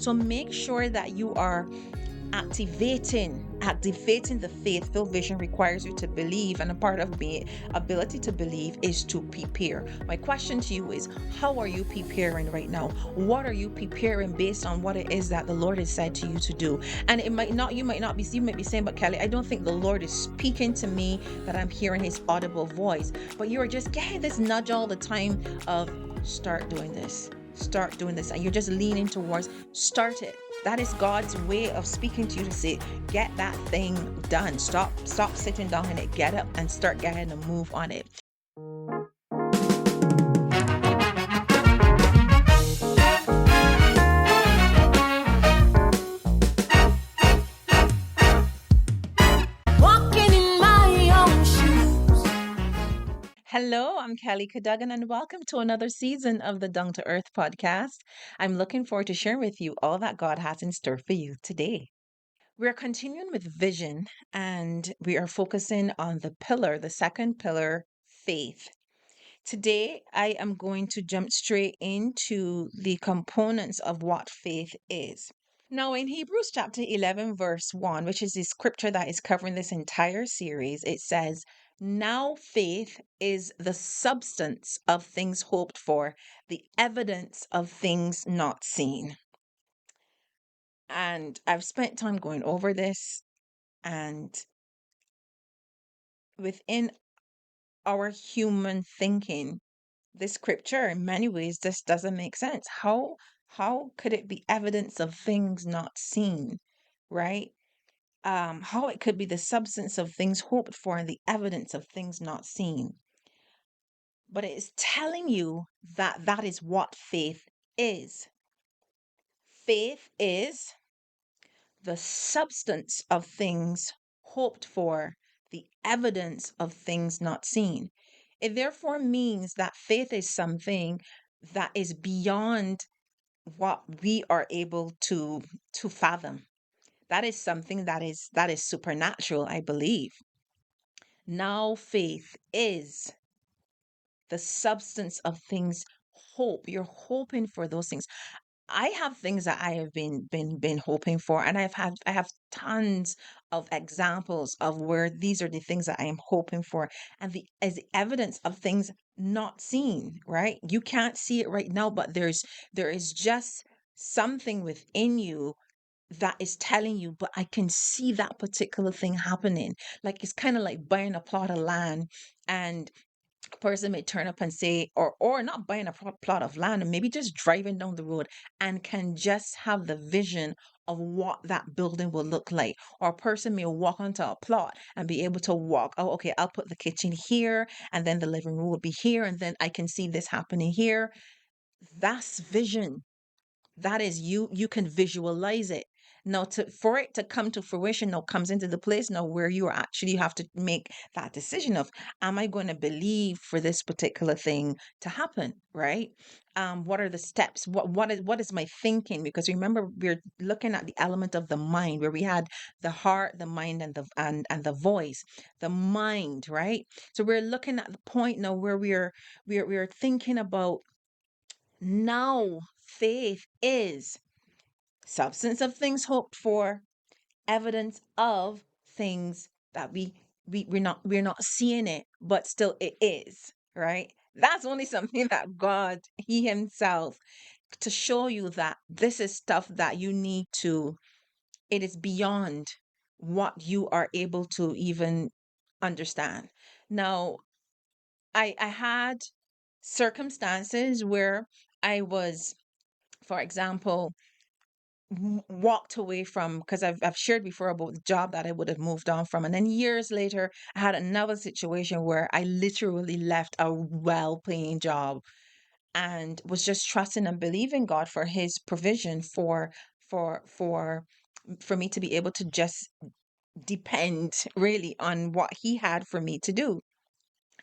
So make sure that you are activating the faith-filled vision requires you to believe, and a part of being ability to believe is to prepare. My question to you is, how are you preparing right now? What are you preparing based on what it is that the Lord has said to you to do? And it might not, you might be saying, but Kelly, I don't think the Lord is speaking to me, that I'm hearing his audible voice. But you are just getting this nudge all the time of start doing this, and you're just leaning towards start it. That is God's way of speaking to you to say, get that thing done. Stop sitting down in it. Get up and start getting a move on it. Walking in my own shoes. Hello, I'm Kellie Cadogan, and welcome to another season of the Down to Earth podcast. I'm looking forward to sharing with you all that God has in store for you today. We're continuing with vision, and we are focusing on the second pillar, faith. Today, I am going to jump straight into the components of what faith is. Now, in Hebrews chapter 11, verse 1, which is the scripture that is covering this entire series, it says, "Now faith is the substance of things hoped for, the evidence of things not seen." And I've spent time going over this, and within our human thinking, this scripture in many ways just doesn't make sense. How could it be evidence of things not seen, right? How it could be the substance of things hoped for and the evidence of things not seen. But it is telling you that that is what faith is. Faith is the substance of things hoped for, the evidence of things not seen. It therefore means that faith is something that is beyond what we are able to fathom. That is something that is supernatural, I believe. Now faith is the substance of things hope. You're hoping for those things. I have things that I have been hoping for, and I have tons of examples of where these are the things that I am hoping for, and the as evidence of things not seen, right? You can't see it right now, but there is just something within you that is telling you, but I can see that particular thing happening. Like it's kind of like buying a plot of land, and person may turn up and say, or not buying a plot of land, and maybe just driving down the road and can just have the vision of what that building will look like. Or a person may walk onto a plot and be able to walk, oh, okay, I'll put the kitchen here, and then the living room will be here, and then I can see this happening here. That's vision. That is, you can visualize it. Now, for it to come to fruition, now comes into the place now where you are actually have to make that decision of, am I going to believe for this particular thing to happen, right? What are the steps? What is my thinking? Because remember, we're looking at the element of the mind, where we had the heart, the mind, and the voice, the mind, right? So we're looking at the point now where we're thinking about, now faith is substance of things hoped for, evidence of things that we're not seeing it, but still it is, right? That's only something that God, he himself, to show you that this is stuff that you need to, it is beyond what you are able to even understand. Now, I had circumstances where I was, for example, walked away from, because I've shared before about the job that I would have moved on from. And then years later, I had another situation where I literally left a well-paying job and was just trusting and believing God for his provision for for for me to be able to just depend really on what he had for me to do.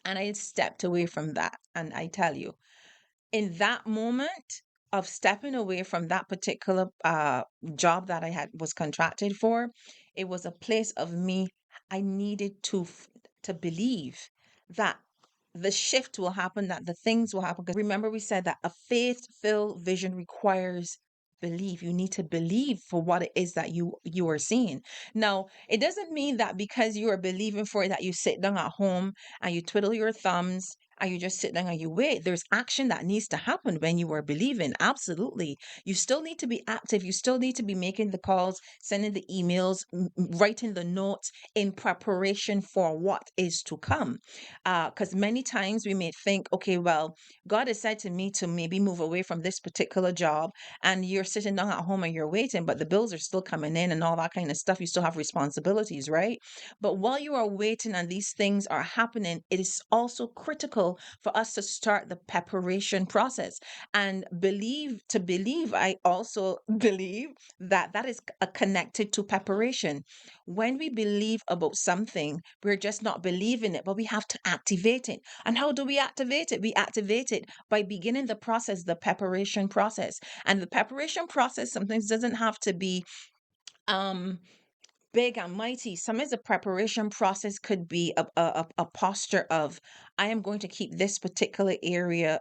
And I stepped away from that. And I tell you, in that moment of stepping away from that particular job that I had was contracted for, it was a place of me. I needed to believe that the shift will happen, that the things will happen. Because remember, we said that a faith-filled vision requires believe. You need to believe for what it is that you are seeing. Now, it doesn't mean that because you are believing for it that you sit down at home and you twiddle your thumbs and you just sit down and you wait. There's action that needs to happen when you are believing. Absolutely. You still need to be active. You still need to be making the calls, sending the emails, writing the notes in preparation for what is to come. Because many times we may think, okay, well, God has said to me to maybe move away from this particular job, and you're sitting down at home and you're waiting, but the bills are still coming in and all that kind of stuff. You still have responsibilities, right? But while you are waiting and these things are happening, it is also critical for us to start the preparation process and believe. I also believe that that is connected to preparation. When we believe about something, we're just not believing it, but we have to activate it. And how do we activate it? We activate it by beginning the process, the preparation process. And the preparation process sometimes doesn't have to be um big and mighty. Sometimes the preparation process could be a posture of, I am going to keep this particular area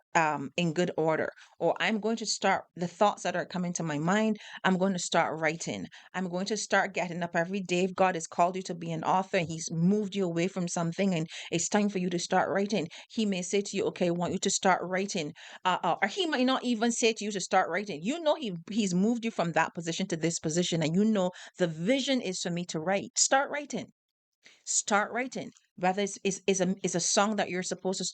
in good order, or I'm going to start the thoughts that are coming to my mind. I'm going to start writing. I'm going to start getting up every day. If God has called you to be an author, He's moved you away from something and it's time for you to start writing. He may say to you, okay, I want you to start writing. Or He might not even say to you to start writing. You know, He's moved you from that position to this position, and you know the vision is for me to write. Start writing. Start writing. Whether it's a song that you're supposed to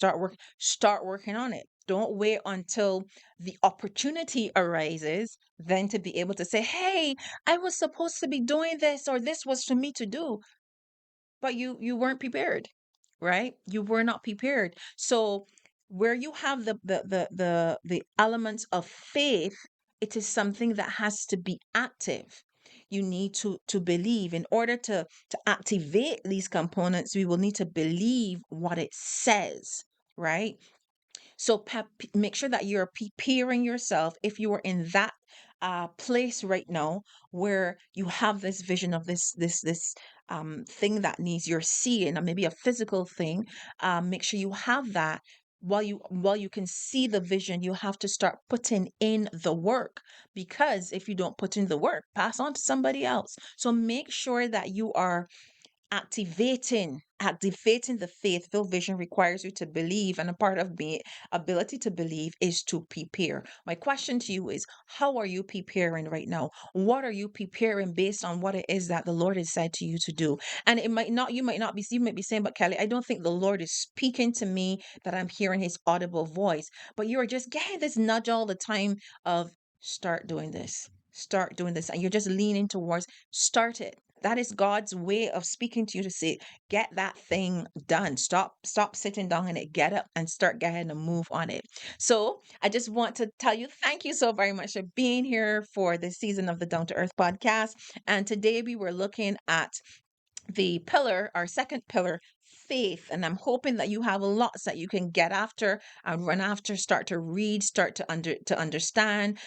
start working on it. Don't wait until the opportunity arises, then to be able to say, hey, I was supposed to be doing this, or this was for me to do, but you weren't prepared, right? You were not prepared. So where you have the elements of faith, it is something that has to be active. You need to believe. In order to activate these components, we will need to believe what it says, right? So make sure that you're preparing yourself if you are in that place right now where you have this vision of this thing that needs you're seeing, or maybe a physical thing. Make sure you have that. While you can see the vision, you have to start putting in the work, because if you don't put in the work, pass on to somebody else. So make sure that you are activating the faithful vision requires you to believe, and a part of being ability to believe is to prepare. My question to you is, how are you preparing right now? What are you preparing based on what it is that the Lord has said to you to do? And it might not, you might be saying, but Kelly, I don't think the Lord is speaking to me, that I'm hearing His audible voice. But you are just getting this nudge all the time of, start doing this, start doing this, and you're just leaning towards, start it. That is God's way of speaking to you to say, get that thing done. Stop sitting down in it. Get up and start getting a move on it. So I just want to tell you, thank you so very much for being here for this season of the Down to Earth podcast. And today we were looking at the pillar, our second pillar, faith. And I'm hoping that you have lots that you can get after and run after, start to read, start to understand,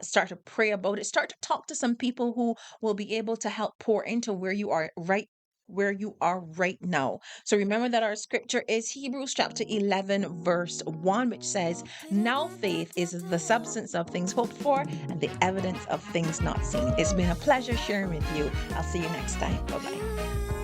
start to pray about it, start to talk to some people who will be able to help pour into where you are right now. So remember that our scripture is Hebrews chapter 11 verse 1, which says, now faith is the substance of things hoped for and the evidence of things not seen. It's been a pleasure sharing with you. I'll see you next time. Bye bye.